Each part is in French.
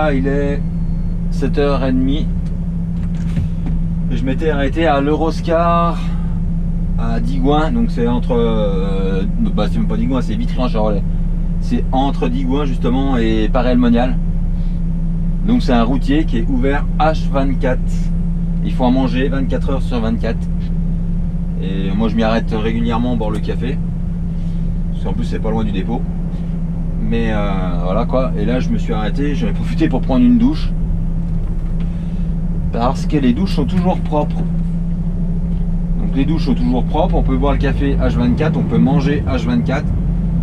là il est 7h30. Je m'étais arrêté à l'Euroscar à Digoin, donc c'est entre bah c'est même pas Digoin, c'est Vitry-en-Charolais. C'est entre Digoin justement et Paray-le-Monial. Donc c'est un routier qui est ouvert H24. Il faut en manger 24 heures sur 24. Et moi je m'y arrête régulièrement boire le café. Parce qu'en plus c'est pas loin du dépôt. Mais voilà quoi. Et là je me suis arrêté, j'en ai profité pour prendre une douche. Parce que les douches sont toujours propres. Donc les douches sont toujours propres, on peut boire le café H24, on peut manger H24.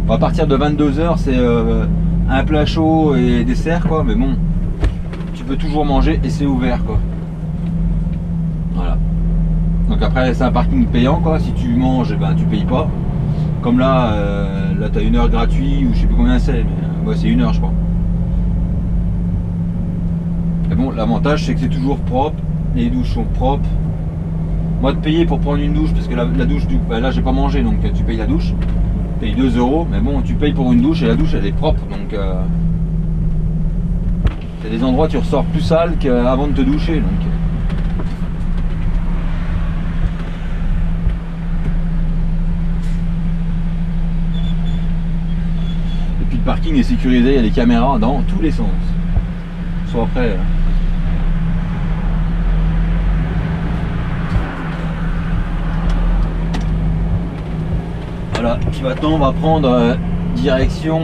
Bon, à partir de 22h c'est un plat chaud et dessert quoi, mais bon, tu peux toujours manger et c'est ouvert quoi. Voilà. Donc après c'est un parking payant quoi, si tu manges ben, tu payes pas. Comme là, là tu as 1 heure gratuit ou je sais plus combien c'est, mais ouais, c'est 1 heure je crois. Et bon, l'avantage c'est que c'est toujours propre, les douches sont propres. Moi de payer pour prendre une douche, parce que la douche, bah là j'ai pas mangé, donc tu payes la douche, tu payes 2 €, mais bon tu payes pour une douche et la douche elle est propre, donc c'est des endroits où tu ressors plus sale qu'avant de te doucher. Donc. Et puis le parking est sécurisé, il y a des caméras dans tous les sens. Soit après. Voilà, puis maintenant on va prendre direction.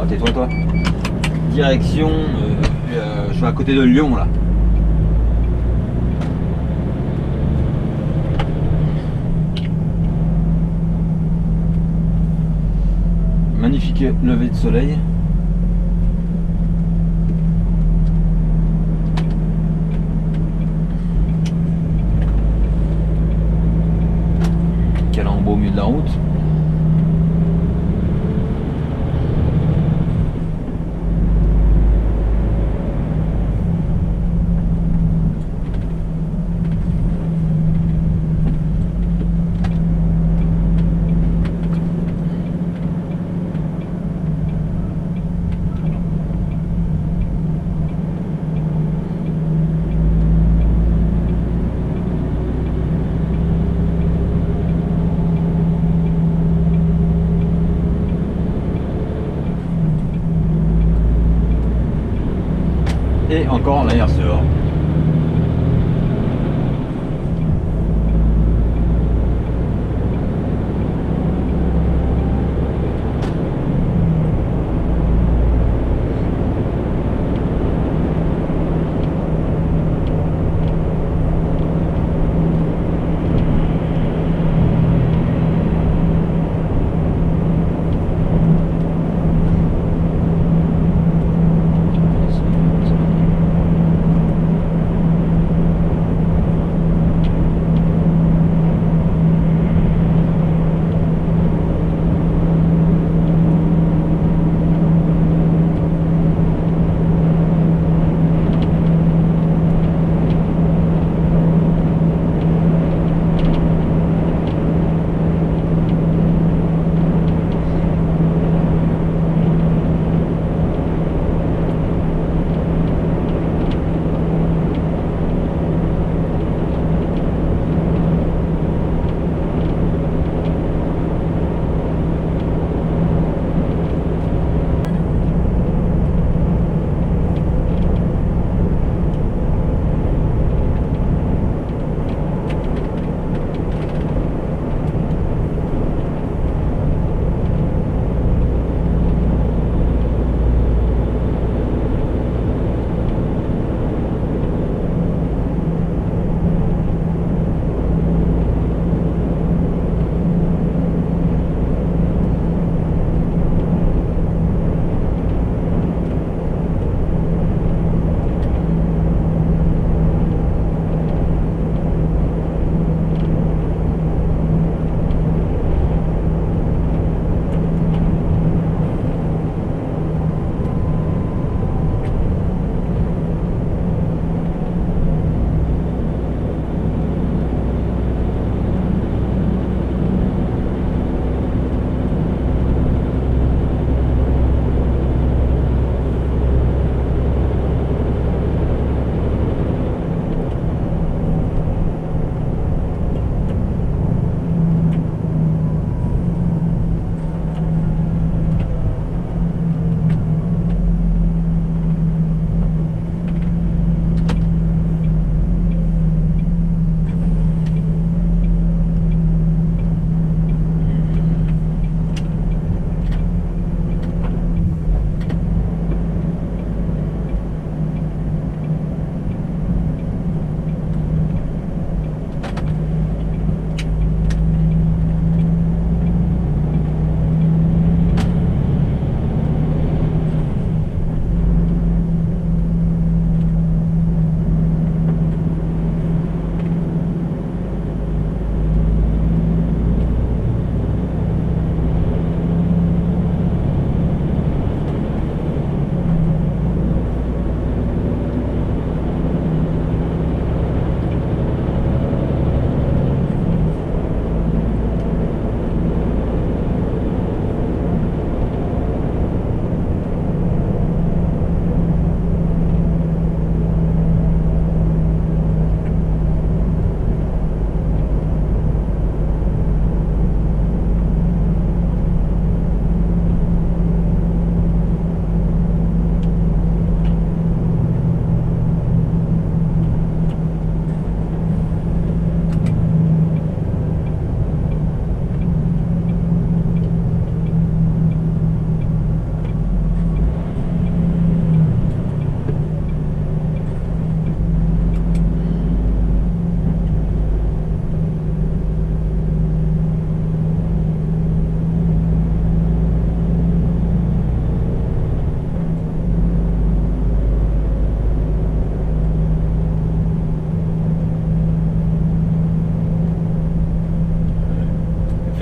Oh, tais-toi toi. Direction. Je vais à côté de Lyon là. Magnifique lever de soleil. Calembour au milieu de la route. Et encore l'air sort.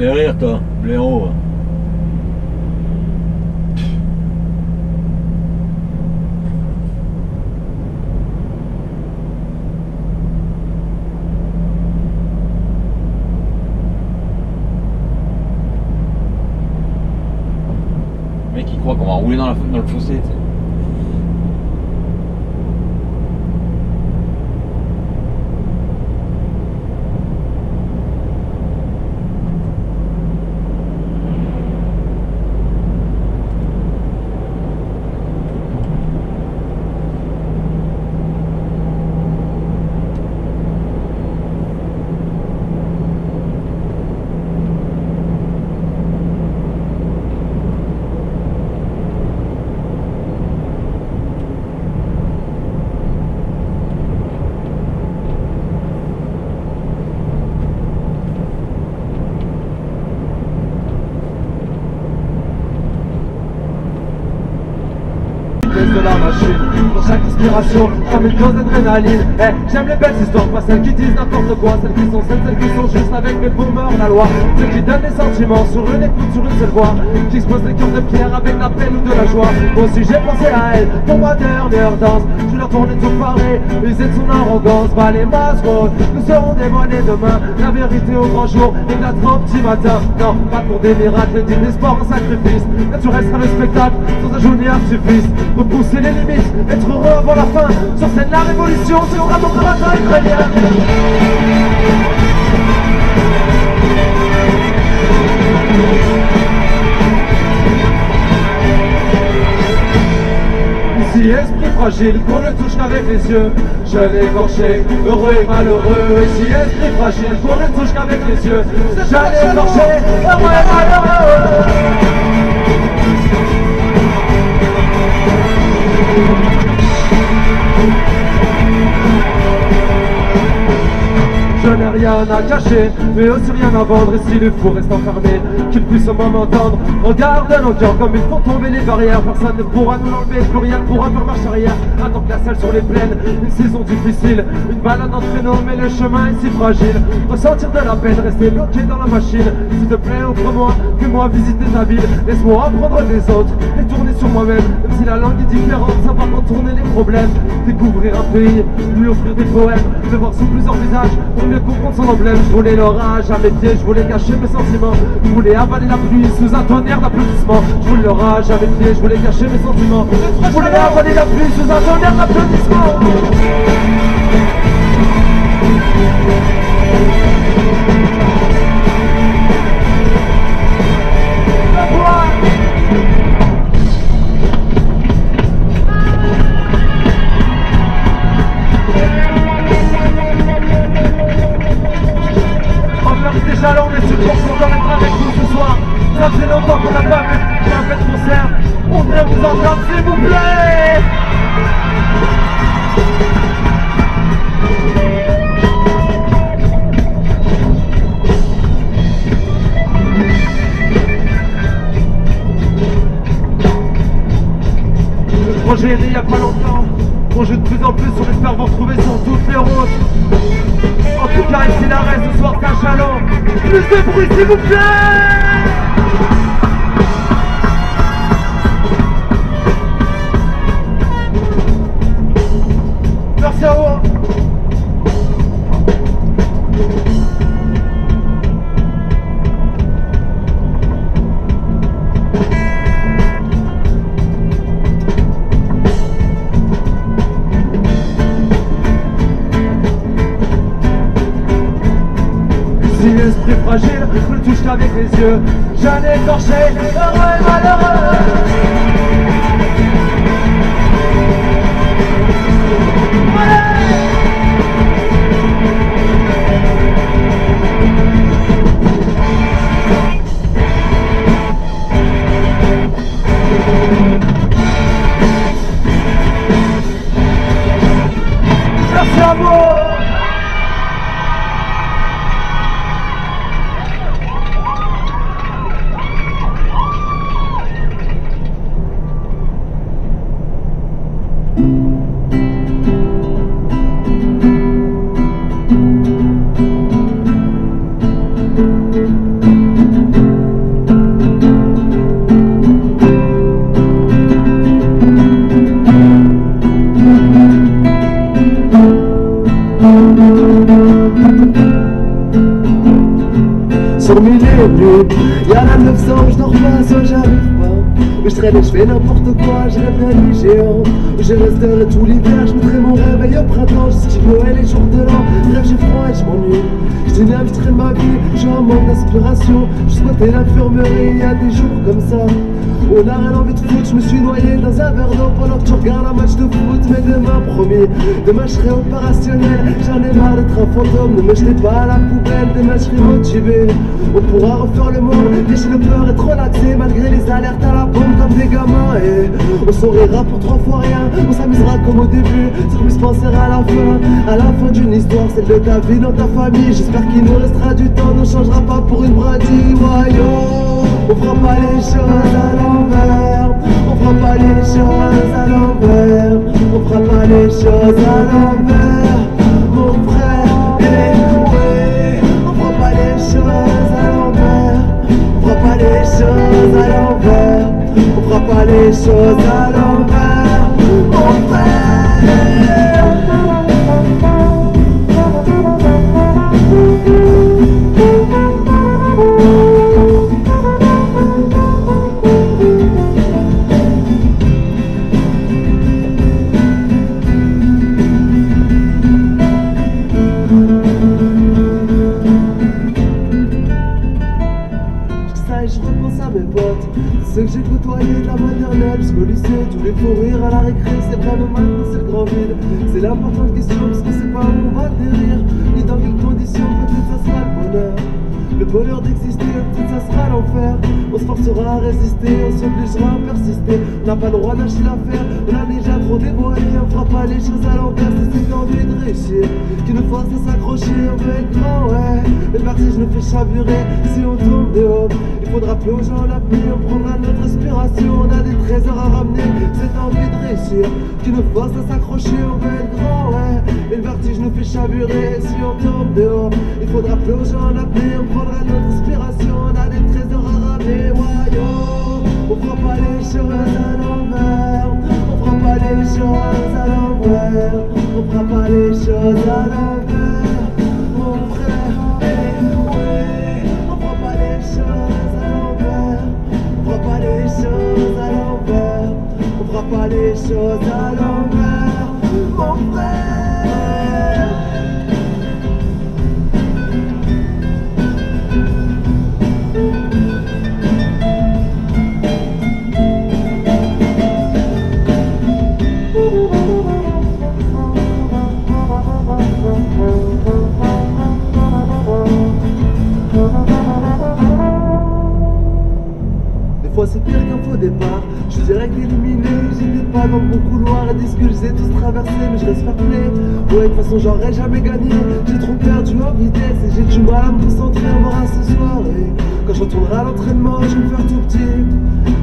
fais rire toi, blaireau. Le mec il croit qu'on va rouler dans le fossé. T'sais. De la machine, pour chaque inspiration, comme une dose d'adrénaline. J'aime les belles histoires, pas celles qui disent n'importe quoi, celles qui sont juste avec mes boomers, la loi. Ceux qui donnent des sentiments sur une écoute, sur une seule voix, qui exposent les cœurs de pierre avec la peine ou de la joie. Moi aussi j'ai pensé à elle, pour ma dernière danse. Je leur tournais tout parler, user de son arrogance. Bah les masques, nous serons dévoilés demain. La vérité au grand jour éclatera au petit matin. Non, pas pour des miracles, ni des sports, un sacrifice. Naturel sera le spectacle, sans un jour ni artifice. Repousser les limites, être heureux avant la fin. Sur scène la révolution, c'est le drapeau de la bataille ukrainienne. Ici esprit fragile qu'on ne touche qu'avec les yeux. Jeune écorché, heureux et malheureux. Ici esprit fragile qu'on ne touche qu'avec les yeux. Jeune écorché, heureux et malheureux. Je n'ai rien à cacher, mais aussi rien à vendre. Et si le fou reste enfermé, qu'il puisse au moins m'entendre. Regarde nos cœurs comme ils font tomber les barrières. Personne ne pourra nous l'enlever, plus rien ne pourra faire marche arrière. Attends que la salle sur les plaines, une saison difficile. Une balade en traîneau, mais le chemin est si fragile. Ressentir de la peine, rester bloqué dans la machine. S'il te plaît, offre-moi, fais-moi visiter ta ville. Laisse-moi apprendre des autres et tourner sur moi-même. Même si la langue est différente, savoir contourner les problèmes. Découvrir un pays, lui offrir des poèmes, de voir sous plusieurs visages pour mieux comprendre son emblème. Je voulais l'orage à mes pieds, je voulais cacher mes sentiments. Je voulais avaler la pluie sous un tonnerre d'applaudissements. Je voulais l'orage à mes pieds, je voulais cacher mes sentiments. Je voulais avaler la pluie sous un tonnerre d'applaudissements. Déjà là on est super content d'être avec vous ce soir. Ça fait longtemps qu'on n'a pas fait un fait de concert. On vient vous entendre s'il vous plaît. Le projet est né il y a pas longtemps. On joue de plus en plus, on espère vous retrouver sur toutes les routes. En tout cas, ici l'arrêt ce soir, c'est un chalon. Plus de bruit, s'il vous plaît. Merci à vous. Esprit fragile, je le touche qu'avec les yeux. Jeune écorché, heureux et malheureux. Merci à vous. les nuits. Y'a la 900, je dors pas, soit j'arrive pas. Mais je traîne et je fais n'importe quoi, je rêve d'un lit géant. Je resterai tout l'hiver, je mettrai mon réveil au printemps. J'estime Noël et jour de l'an, bref j'ai froid et je m'ennuie. Je dynamiterai ma vie, j'ai un manque d'inspiration. Je souhaitais l'infirmerie, y'a des jours comme ça. On a rien envie de foot, je me suis noyé dans un verre d'eau pendant que tu regardes un match de foot. Mais demain promis, demain je serai opérationnel. J'en ai marre d'être un fantôme, ne me jetez pas à la poubelle. Demain je serai motivé, on pourra refaire le monde. Lécher le peur, être relaxé malgré les alertes à la bombe comme des gamins. Et on sourira pour 3 fois rien, on s'amusera comme au début. Sans plus penser à la fin d'une histoire, celle de ta vie dans ta famille. J'espère qu'il nous restera du temps, ne changera pas pour une brindille. Voyons, on fera pas les choses à l'envers. On fera pas les choses à l'envers. On fera pas les choses à l'envers. Mon frère, ouais. On fera pas les choses à l'envers. On fera pas les choses à l'envers. On fera pas les choses à l'envers. Mon frère. Ceux que j'ai côtoyés de la maternelle jusqu'au lycée, tous les fous rires à la récré, c'est vraiment maintenant c'est le grand vide. C'est l'importante question parce qu'on sait pas où on va atterrir, ni dans quelles conditions, peut-être ça sera le bonheur. Le bonheur d'exister, peut-être ça sera l'enfer. On se forcera à résister, on s'obligera à persister. On n'a pas le droit d'acheter l'affaire, on a déjà trop dévoilé. On fera pas les choses à l'envers, c'est cette envie de réussir qui nous force à s'accrocher. On veut être grand, ouais, mais le vertige nous fait chavurer si on tombe de haut. Il faudra plonger en appui, on prendra notre respiration. On a des trésors à ramener, cette envie de réussir qui nous force à s'accrocher. On veut être grand, ouais, mais le vertige nous fait chavurer si on tombe de haut. Il faudra plonger en appui, on prendra notre respiration. On a des trésors à ramener, voyons. On fera pas les choses à l'envers. On fera pas les choses à l'envers. On fera pas les choses à l'envers. Mon frère, ouais. On fera pas les choses à l'envers. On fera pas les choses à l'envers. On fera pas les choses à l'envers. Mon frère. C'est pire qu'un faux départ, je suis direct éliminé. J'étais pas dans le bon couloir et disent que je les ai tous traversés, mais je reste fair play. Ouais, de toute façon j'aurais jamais gagné. J'ai trop perdu en vitesse et j'ai du mal à me concentrer à voir ce soir. Et quand je retournerai à l'entraînement, je vais me faire tout petit.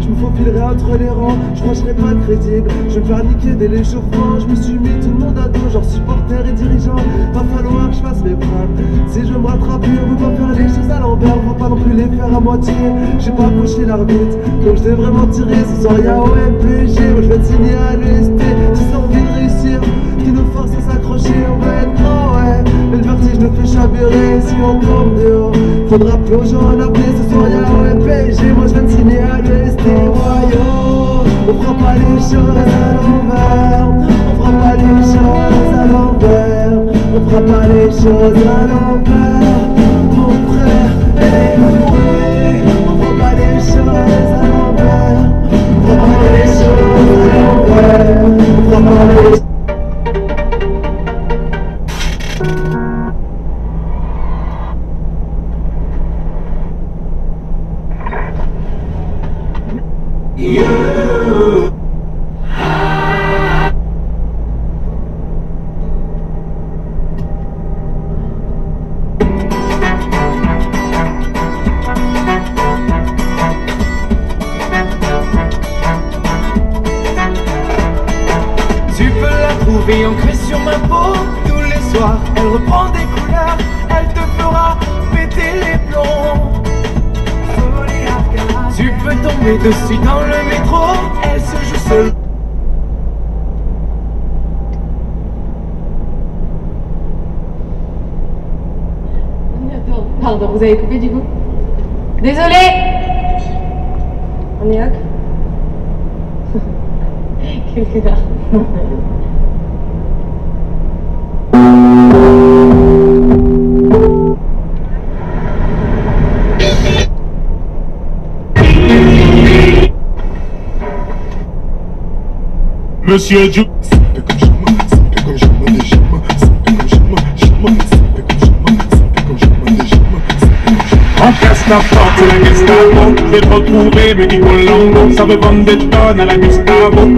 Je me faufilerai entre les rangs, je crois que je serai pas crédible. Je vais me faire niquer dès l'échauffement. Je me suis mis tout le monde à dos, genre supporter et dirigeant. Va falloir que je fasse mes preuves. Si je veux me rattraper, on veut pas faire les choses à l'envers. On va pas non plus les faire à moitié. J'ai pas approché l'arbitre, donc je devrais vraiment tirer. Ce soir y'a OMPG, moi je vais te signer à l'EST. Si c'est envie de réussir, qui nous force à s'accrocher. On va être grand, ouais, mais le vertige nous fait chavirer. Si on tombe dehors, faudra plonger en apnée. Ce soir y'a OMPG, moi je vais te signer à l'EST. Voyons, on fera pas les choses à l'envers. On fera pas les choses à l'envers. On fera pas les choses à l'envers. Mon frère, oui, on fera pas les choses à l'envers. On fera pas les choses à l'envers. On fera pas les... Ancrée sur ma peau, tous les soirs, elle reprend des couleurs, elle te fera péter les plombs. Tu peux tomber dessus dans le métro, elle se joue seule. Pardon, vous avez coupé du coup? Désolé. On est ok. Quel connard. Monsieur Ju... On casse la porte, c'est la Gestapo. J'ai retrouvé mes Nicolango. Ça veut vendre des tonnes à la Gustavo.